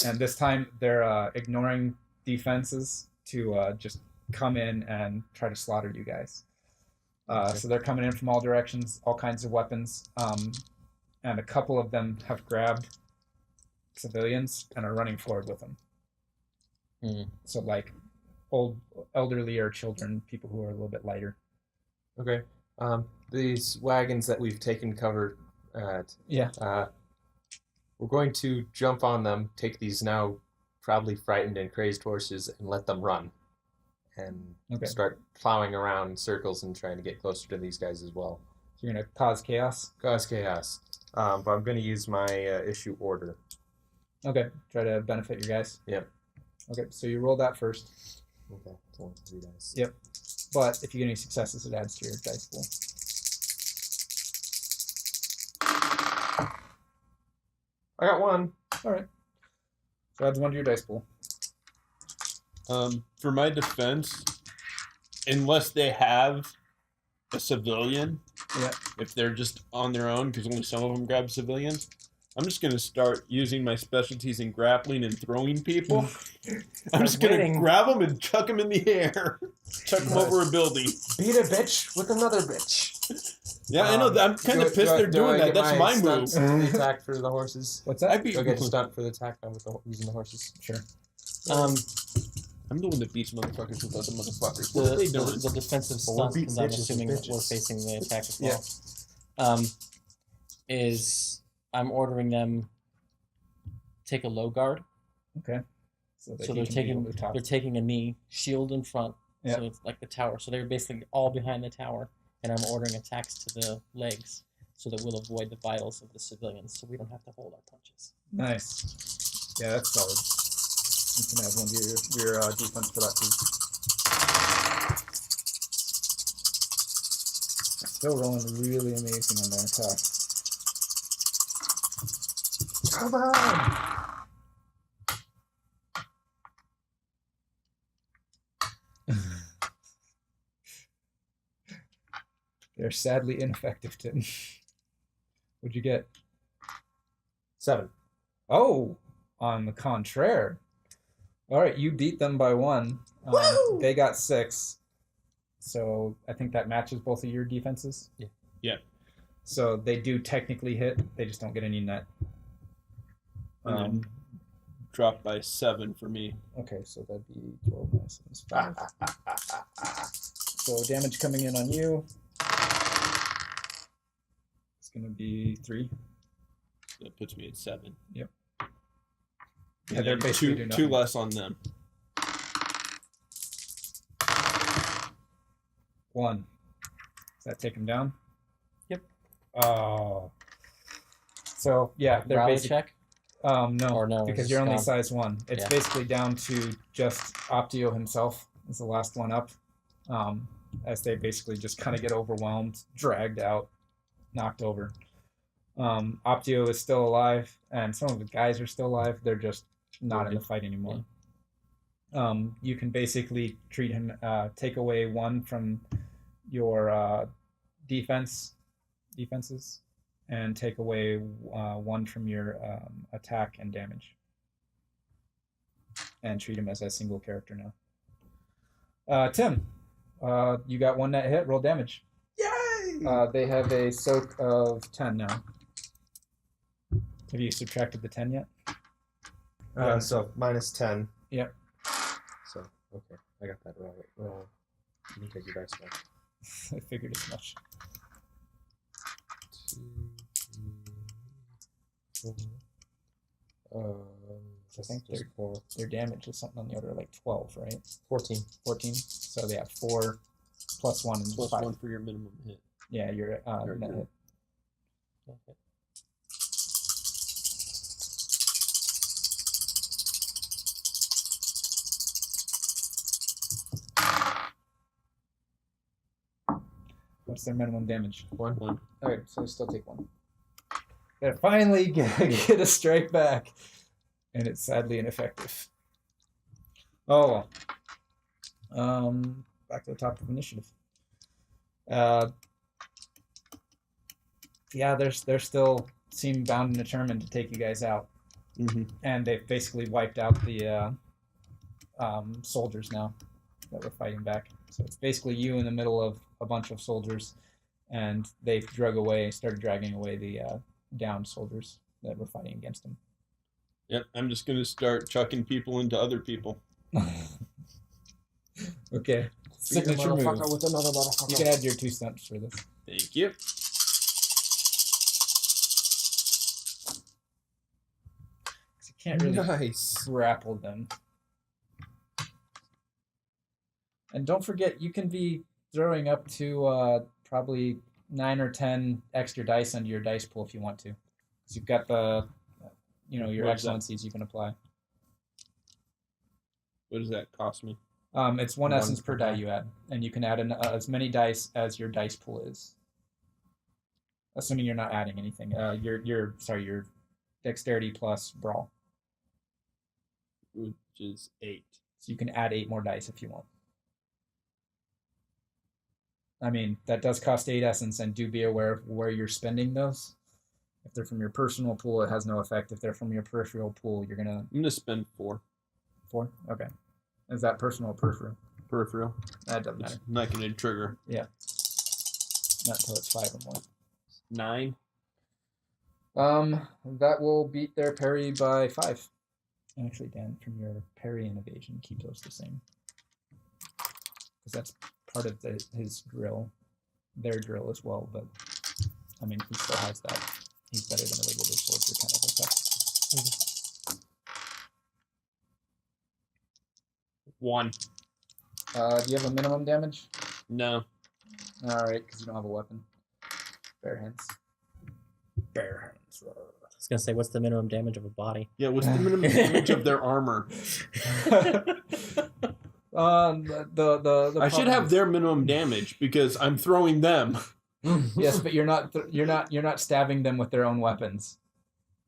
And this time they're ignoring defenses to just come in and try to slaughter you guys. So they're coming in from all directions, all kinds of weapons, and a couple of them have grabbed civilians and are running forward with them. So like elderly or children, people who are a little bit lighter. Okay. These wagons that we've taken cover at, Yeah. we're going to jump on them, take these now probably frightened and crazed horses, and let them run. And Okay. start plowing around in circles and trying to get closer to these guys as well. So you're gonna cause chaos. Cause chaos. But I'm going to use my issue order. Okay. Try to benefit your guys. Yep. Okay. So you roll that first. Okay. It's only 3 dice. Yep. But if you get any successes, it adds to your dice pool. I got 1. All right. So adds 1 to your dice pool. For my defense, unless they have a civilian, Yeah. if they're just on their own, because only some of them grab civilians, I'm just going to start using my specialties in grappling and throwing people. I'm just going winning. to grab them and chuck them in the air. Chuck them over a building. Beat a bitch with another bitch. Yeah, I know. I'm kind of pissed they're doing that. That's my move. The attack for the horses. What's I that? beat Do I get a stunt for the attack with using the horses? Sure. I'm the one that beats motherfuckers with other motherfuckers. What are they doing? The defensive Well, we'll stunt, beat because I'm bitches with assuming that we're bitches. facing the attack as well. Is I'm ordering them take a low guard. Okay. So, that So he they're can be taking over the top. they're taking a knee, shield in front, Yeah. so it's like the tower. So they're basically all behind the tower, and I'm ordering attacks to the legs, so that we'll avoid the vitals of the civilians, so we don't have to hold our punches. Nice. Yeah, that's solid. You can add 1 to your defense for that too. Still rolling really amazing on their attack. Come on! They're sadly ineffective, Tim. What'd you get? 7. Oh, on the contraire. All right, you beat them by 1. Woo! They got 6. So I think that matches both of your defenses. Yeah. Yeah. So they do technically hit. They just don't get any net. And then drop by 7 for me. Okay, so that'd be 12 minus 7 is 5. So damage coming in on you. It's going to be 3. That puts me at 7. Yep. And Yeah, they're then basically doing two nothing. less on them. 1. Does that take him down? Yep. Oh. So, yeah, they're Rally basically... check? No, Or no, because it's you're only gone. size 1. It's Yeah. basically down to just Optio himself is the last one up. As they basically just kind of get overwhelmed, dragged out, knocked over. Optio is still alive, and some of the guys are still alive. They're just not in the fight anymore. You can basically treat him, take away 1 from your defenses, and take away 1 from your attack and damage, and treat him as a single character now. Tim, you got 1 net hit. Roll damage. Yay! They have a soak of 10 now. Have you subtracted the 10 yet? So minus 10. Yep. So, okay. I got that right. Well, you can take your dice back. I figured as much. 2, 3, 4. I think just 4. Their damage is something on the order of like 12, right? 14. 14. So they have 4 plus 1 and Plus 5. 1 for your minimum hit. Yeah, your Very net good. hit. Okay. What's their minimum damage? 1. 1. All right, so they still take 1. They finally get a strike back, and it's sadly ineffective. Oh well. Back to the top of initiative. Yeah, they're still seem bound and determined to take you guys out, and they've basically wiped out the soldiers now that were fighting back. So it's basically you in the middle of a bunch of soldiers, and they've started dragging away the downed soldiers that were fighting against them. Yep, I'm just going to start chucking people into other people. Okay. Signature move. Motherfucker with another motherfucker. You can add your 2 stunts for this. Thank you. 'Cause you can't really Nice. grapple them. And don't forget, you can be throwing up to probably 9 or 10 extra dice under your dice pool if you want to. Because you've got the, your What is that? excellencies you can apply. What does that cost me? It's 1 One essence per per die die. you add, and you can add as many dice as your dice pool is. Assuming you're not adding anything. Your dexterity plus brawl. Which is 8. So you can add 8 more dice if you want. I mean, that does cost 8 essence, and do be aware of where you're spending those. If they're from your personal pool, it has no effect. If they're from your peripheral pool, you're gonna I'm going to spend 4. 4. Okay. Is that personal or peripheral? Peripheral. That doesn't matter. It's not going to trigger. Not until it's 5 or more. 9. That will beat their parry by 5. Actually, Dan, from your parry and evasion, keep those the same. Because that's part of his drill. Their drill as well, but I mean, he still has that. He's better than a regular soldier kind of effect. 1. Do you have a minimum damage? No. Alright, because you don't have a weapon. Bare hands. Bare hands. I was gonna say, what's the minimum damage of a body? Yeah, what's the minimum damage of their armor? The I should have their minimum damage because I'm throwing them. Yes, but you're not stabbing them with their own weapons.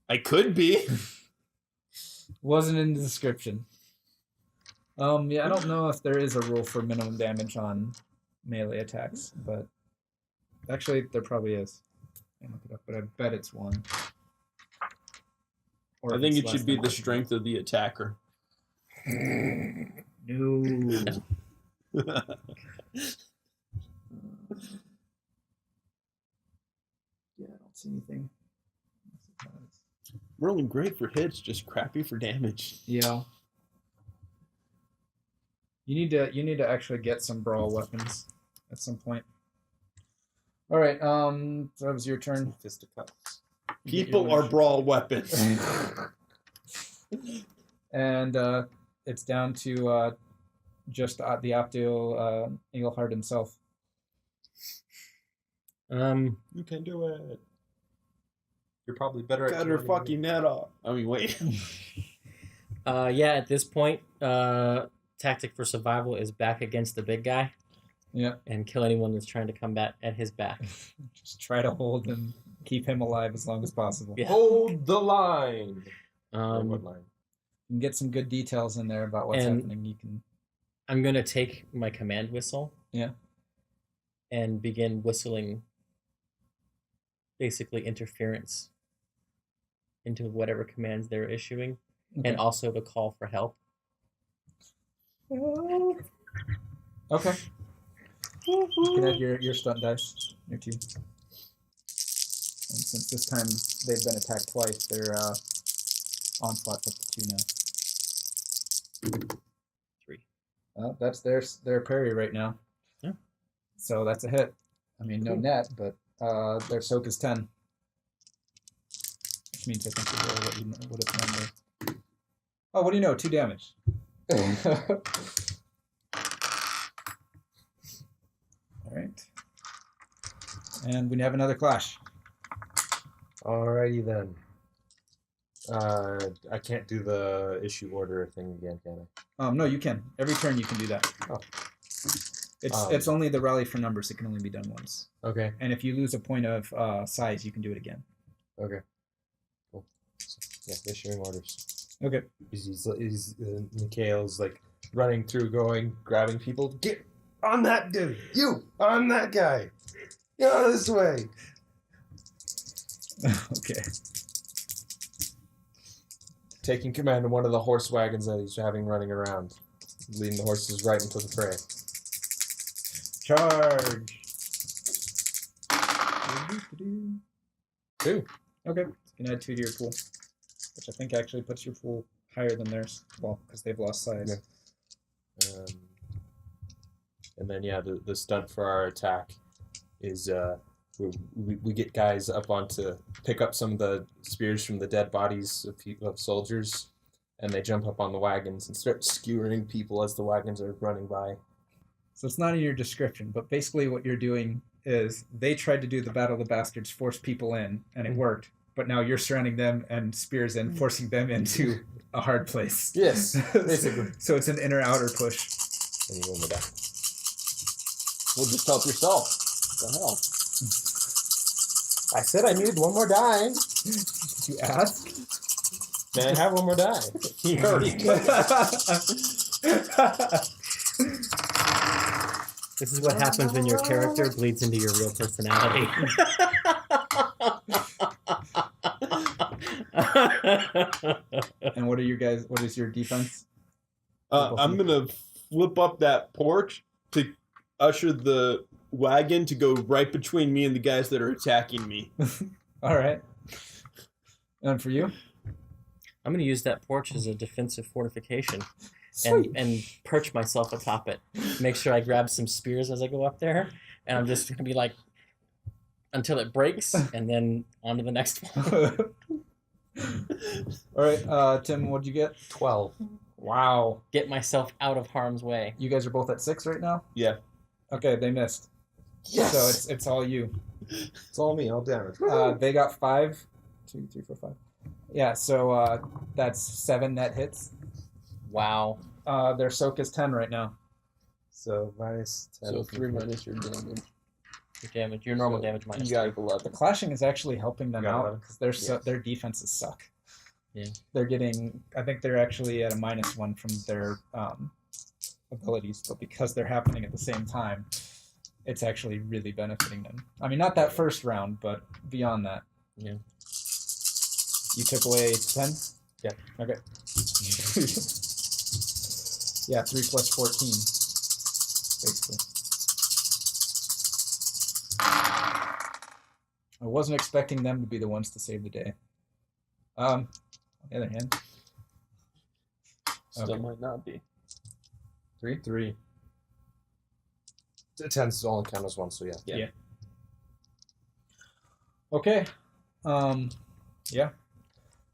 I could be. Wasn't in the description. Yeah, I don't know if there is a rule for minimum damage on melee attacks, but Actually, there probably is. I can look it up, but I bet it's 1. Or I if think it's it less should be than the 1. strength of the attacker. No. Yeah, I don't see anything. Rolling great for hits, just crappy for damage. Yeah. You need to actually get some brawl weapons at some point. All right. So that was your turn. Fisticuffs. You get your People are winners. brawl weapons. And it's down to just the Optio Engelhard himself. You can do it. You're probably better at Cut her commanding fucking head off. I mean, wait. Yeah, at this point, tactic for survival is back against the big guy Yeah. and kill anyone that's trying to combat at his back. Just try to hold him, keep him alive as long as possible. Yeah. Hold the line. Or what Um, line? You can get some good details in there about what's And- happening. You can. I'm going to take my command whistle. Yeah. And begin whistling basically interference into whatever commands they're issuing, and also to call for help. Okay. You can add your stunt dice, your 2. And since this time they've been attacked twice, their onslaught's up to 2 now. 3. That's their parry right now. Yeah. So that's a hit. I mean, no Cool. net, but their soak is 10. Which means I think you roll what it's normally. Oh, what do you know? 2 damage. All right. And we have another clash. Alrighty then. I can't do the issue order thing again, can I? No, you can. Every turn you can do that. Oh. It's only the rally for numbers. It can only be done once. Okay. And if you lose a point of size, you can do it again. Okay. Cool. So, yeah, issuing orders. Okay. Mikhail's like running through, going, grabbing people. Get on that dude. You on that guy. Go this way. Okay. Taking command of one of the horse wagons that he's having running around, leading the horses right into the fray. Charge. 2. Okay. You can add 2 to your pool, which I think actually puts your pool higher than theirs. Well, because they've lost size. Yeah. And then the stunt for our attack is we get guys up onto pick up some of the spears from the dead bodies of soldiers, and they jump up on the wagons and start skewering people as the wagons are running by. So it's not in your description, but basically what you're doing is they tried to do the Battle of the Bastards, force people in, and it worked. But now you're surrounding them and spears in, forcing them into a hard place. Yes, basically. So it's an inner-outer push. And you win the die. Well, just help yourself. What the hell? I said I needed one more die. Did you ask? May I have one more die? He already This is what happens when your character bleeds into your real personality. And what is your defense? I'm gonna flip up that porch to usher the wagon to go right between me and the guys that are attacking me. All right. And for you? I'm going to use that porch as a defensive fortification Sweet. and perch myself atop it. Make sure I grab some spears as I go up there, and I'm just going to be like, until it breaks, and then on to the next one. All right, Tim, what'd you get? 12. Wow. Get myself out of harm's way. You guys are both at 6 right now? Yeah. Okay, they missed. Yes! So it's all you. It's all me, all damage. They got 5. 2, 3, 4, 5. Yeah, so that's 7 net hits. Wow. Their soak is 10 right now. So minus 10. So 3 minus your damage. Your damage. Your normal So damage minus You got 3. 11. The clashing is actually helping them You got out 11? because Yes. their defenses suck. Yeah. They're getting. I think they're actually at a -1 from their abilities, but because they're happening at the same time, it's actually really benefiting them. I mean, not that first round, but beyond that. Yeah. You took away 10? Yeah. Okay. Yeah, 3 plus 14, basically. I wasn't expecting them to be the ones to save the day. On the other hand, Still Okay. might not be. 3. The 10s only count as 1, so yeah. Yeah. okay. Yeah.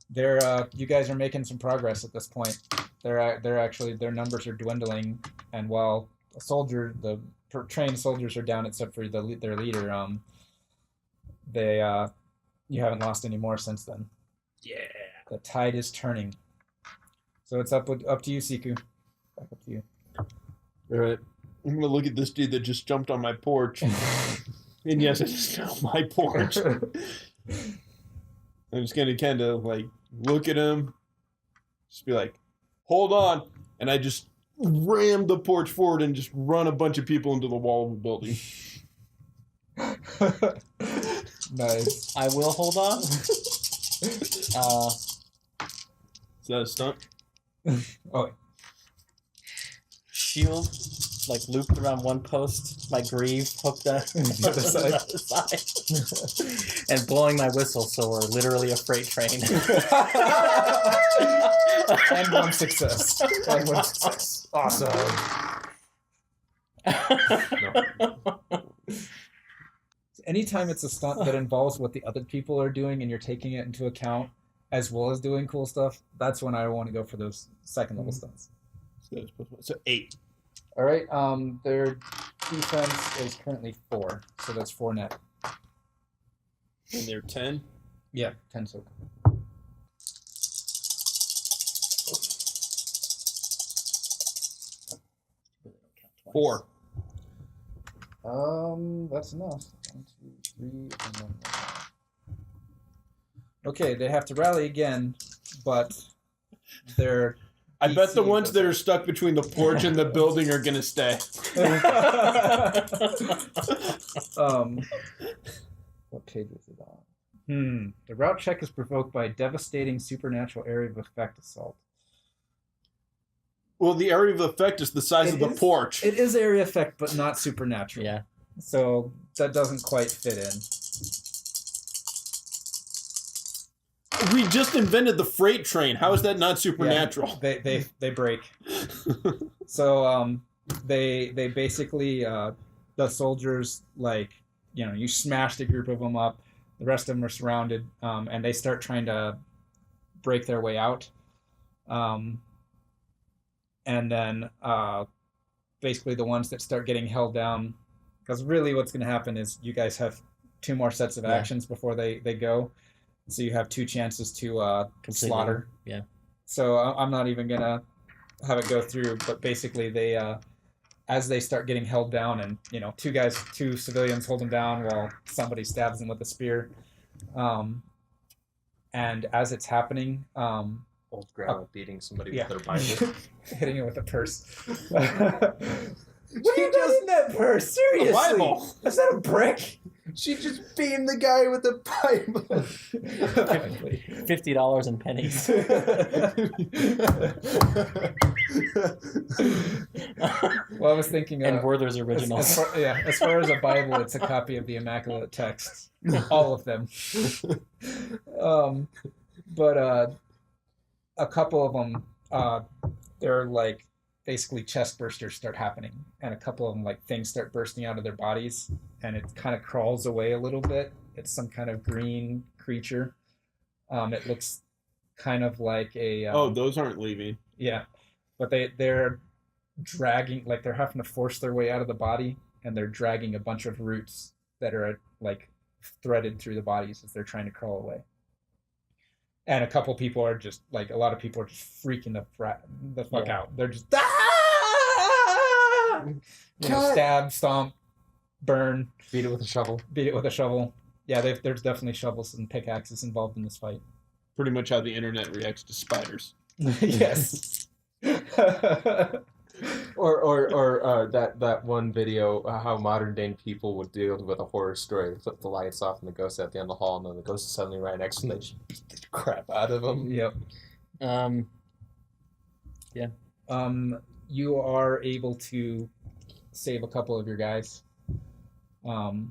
They're you guys are making some progress at this point. They're actually their numbers are dwindling, and while the trained soldiers are down except for their leader, they you haven't lost any more since then. Yeah. The tide is turning. So it's up to you, Siku. Back up to you. All right. I'm gonna look at this dude that just jumped on my porch. And yes, it's now my porch. I'm just gonna kind of like look at him, just be like, "Hold on," and I just ram the porch forward and just run a bunch of people into the wall of the building. Nice. I will hold on. Is that a stunt? Oh, Shield, like looped around one post, my greave hooked on The other side. the other side. And blowing my whistle, so we're literally a freight train. and one success. And one success. Awesome. Anytime it's a stunt that involves what the other people are doing and you're taking it into account as well as doing cool stuff, that's when I want to go for those second level stunts. So 8. All right. Their defense is currently 4, so that's 4 net. And they're 10. Yeah, 10 so. Four. That's enough. 1, 2, 3, and then 1. Okay, they have to rally again, but they're. I bet the DC ones that are stuck between the porch and the building are gonna stay. What page is it on? The route check is provoked by a devastating supernatural area of effect assault. Well, the area of effect is the size of the porch. It is area effect, but not supernatural. Yeah. So that doesn't quite fit in. We just invented the freight train. How is that not supernatural? Yeah, they break. So they basically the soldiers, like, you know, you smashed a group of them up. The rest of them are surrounded, and they start trying to break their way out. And then basically the ones that start getting held down, because really what's going to happen is you guys have 2 more sets of actions before they go. So you have 2 chances to slaughter. Yeah. So I'm not even going to have it go through, but basically they, as they start getting held down and, you know, 2 civilians hold them down while somebody stabs them with a spear. And as it's happening, Old grandma beating somebody yeah. with their Bible. hitting it with a purse. What are you doing in that purse? Seriously? A Bible. Is that a brick? She just beamed the guy with the Bible. $50 in pennies. Well, I was thinking And Werther's originals. as far as a Bible, it's a copy of the Immaculate Text. All of them. But a couple of them, they're like basically chest bursters start happening, and a couple of them, like, things start bursting out of their bodies, and it kind of crawls away a little bit. It's some kind of green creature. It looks kind of like a Oh, those aren't leaving. yeah, but they're dragging, like, they're having to force their way out of the body, and they're dragging a bunch of roots that are like threaded through the bodies as they're trying to crawl away. And a couple people are just, like, a lot of people are just freaking the fuck out. They're just, stab, stomp, burn, Beat it with a shovel. beat it with a shovel. Yeah, there's definitely shovels and pickaxes involved in this fight. Pretty much how the internet reacts to spiders. Yes. Or that one video, how modern day people would deal with a horror story. They flip the lights off and the ghost at the end of the hall, and then the ghost is suddenly right next to them. They just beat the crap out of them. Yep. You are able to save a couple of your guys. Several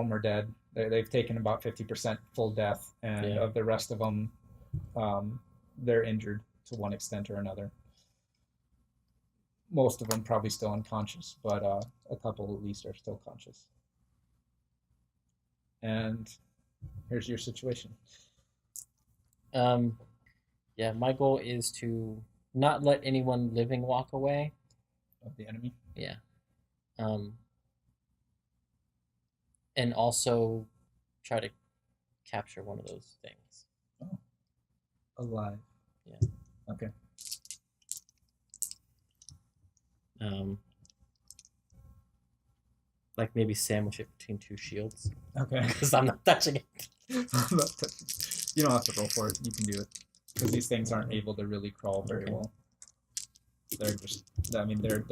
of them are dead. They've taken about 50% full death, and of the rest of them, they're injured to one extent or another. Most of them probably still unconscious, but a couple at least are still conscious. And here's your situation. Yeah, my goal is to not let anyone living walk away. Of the enemy? Yeah. And also try to capture one of those things. Oh. Alive. Yeah. Okay. Like maybe sandwich it between two shields. Okay. Because I'm not touching it. You don't have to roll for it. You can do it. Because these things aren't able to really crawl very well. They're just, I mean, they're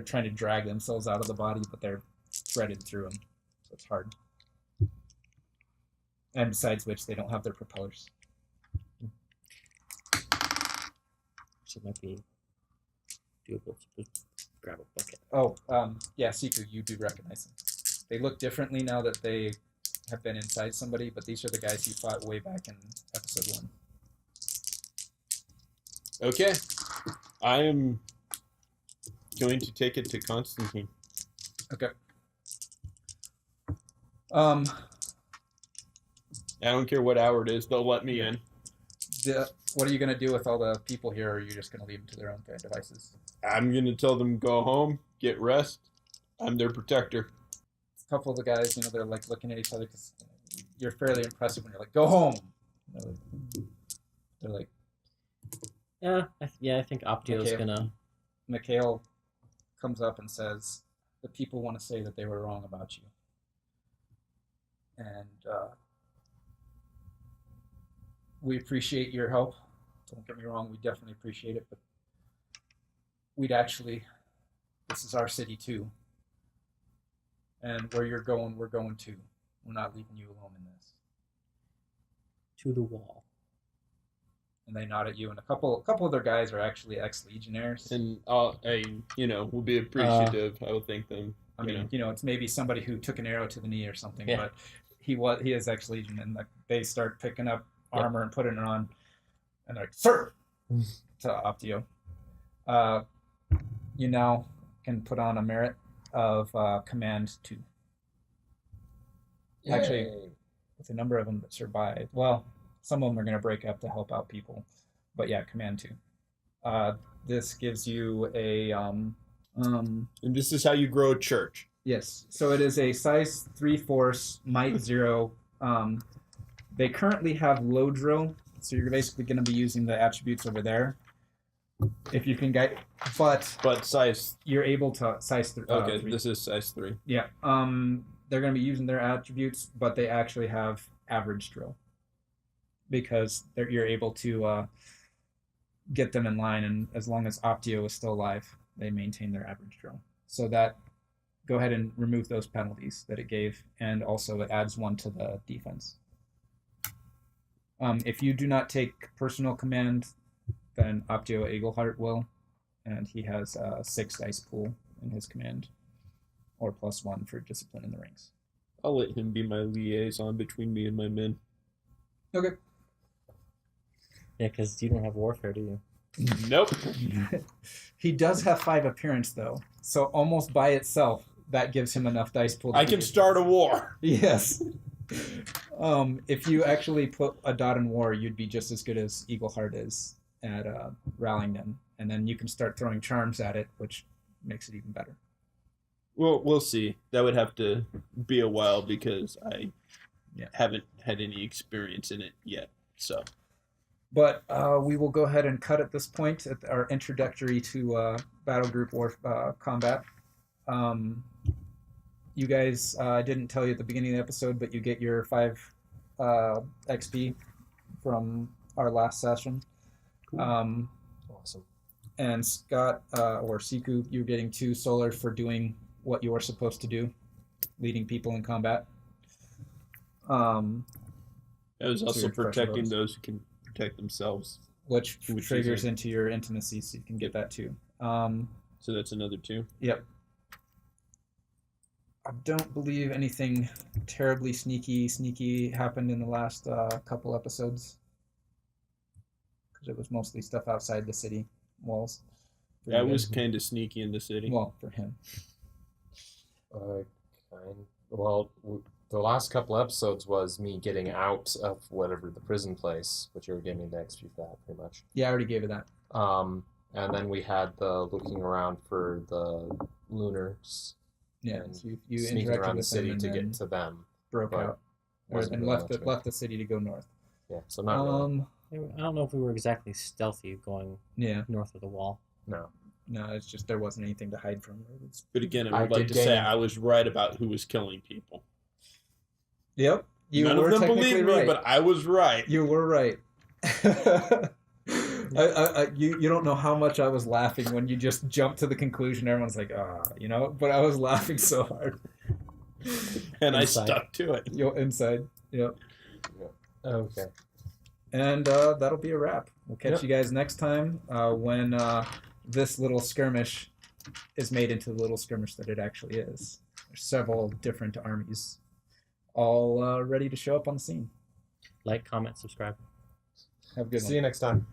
trying to drag themselves out of the body, but they're threaded through them. So it's hard. And besides which, they don't have their propellers. So it might be doable to grab a bucket. Oh, yeah, Siku, you do recognize them. They look differently now that they have been inside somebody, but these are the guys you fought way back in episode 1. Okay. I am going to take it to Constantine. Okay. I don't care what hour it is, they'll let me in. What are you going to do with all the people here, or are you just going to leave them to their own devices? I'm going to tell them go home, get rest. I'm their protector. A couple of the guys, they're like looking at each other because you're fairly impressive when you're like, go home. They're like, I think Optio's gonna. Mikhail comes up and says, the people want to say that they were wrong about you. And we appreciate your help. Don't get me wrong, we definitely appreciate it, but this is our city too. And where you're going, we're going too. We're not leaving you alone in this. To the wall. And they nod at you, and a couple of their guys are actually ex-legionnaires. And we'll be appreciative. I will thank them. I mean, it's maybe somebody who took an arrow to the knee or something, Yeah. but he is ex-legion, and they start picking up armor and putting it on, and they're like, sir, to Optio. You now can put on a merit of Command 2. Yay. Actually, with a number of them that survive, well, some of them are going to break up to help out people, but yeah, Command 2. This gives you a and this is how you grow a church. yes. So it is a size 3 force, might 0. They currently have low drill, so you're basically going to be using the attributes over there. If you can get, but size. you're able to size 3. Okay, 3. this is size 3. Yeah. They're going to be using their attributes, but they actually have average drill because you're able to get them in line, and as long as Optio is still alive, they maintain their average drill. So that, go ahead and remove those penalties that it gave, and also it adds 1 to the defense. If you do not take personal command, then Optio Eagleheart will, and he has a 6 dice pool in his command, or +1 for discipline in the ranks. I'll let him be my liaison between me and my men. Okay. Yeah, because you don't have warfare, do you? Nope. He does have 5 appearance, though, so almost by itself, that gives him enough dice pool. I can start a war. Yes. If you actually put a dot in war, you'd be just as good as Eagleheart is at rallying them, and then you can start throwing charms at it, which makes it even better. Well, we'll see. That would have to be a while because I haven't had any experience in it yet. So, but we will go ahead and cut at this point at our introductory to battle group war combat. You guys, I didn't tell you at the beginning of the episode, but you get your 5 XP from our last session. Awesome. And Scott or Siku, you're getting 2 solar for doing what you are supposed to do, leading people in combat. It was So also your pressure protecting bonus. those who can protect themselves. Which Which triggers is a- into your intimacy, so you can get that too. So that's another 2. Yep. I don't believe anything terribly sneaky happened in the last couple episodes. Because it was mostly stuff outside the city walls. For That you was guys. kind of sneaky in the city. Well, for him. Well, the last couple episodes was me getting out of whatever the prison place, which you were giving me the XP for that, pretty much. Yeah, I already gave you that. And then we had the looking around for the lunars, Yeah, and so you sneaking interacted around the with them city and to then get to them. broke but out. Or wasn't then really left much of it. left the city to go north. Yeah, so not really. I don't know if we were exactly stealthy going Yeah. north of the wall. No. No, it's just there wasn't anything to hide from. But again, I I would like did to say gain- I was right about who was killing people. Yep. You None were of them technically believe me, right. but I was right. You were right. You don't know how much I was laughing when you just jumped to the conclusion. Everyone's like, but I was laughing so hard. And I Inside. stuck to it. Yo, inside. Yep. Okay. And that'll be a wrap. We'll catch Yep. you guys next time when this little skirmish is made into the little skirmish that it actually is. There's several different armies all ready to show up on the scene. Like, comment, subscribe. Have a good one. See you next time.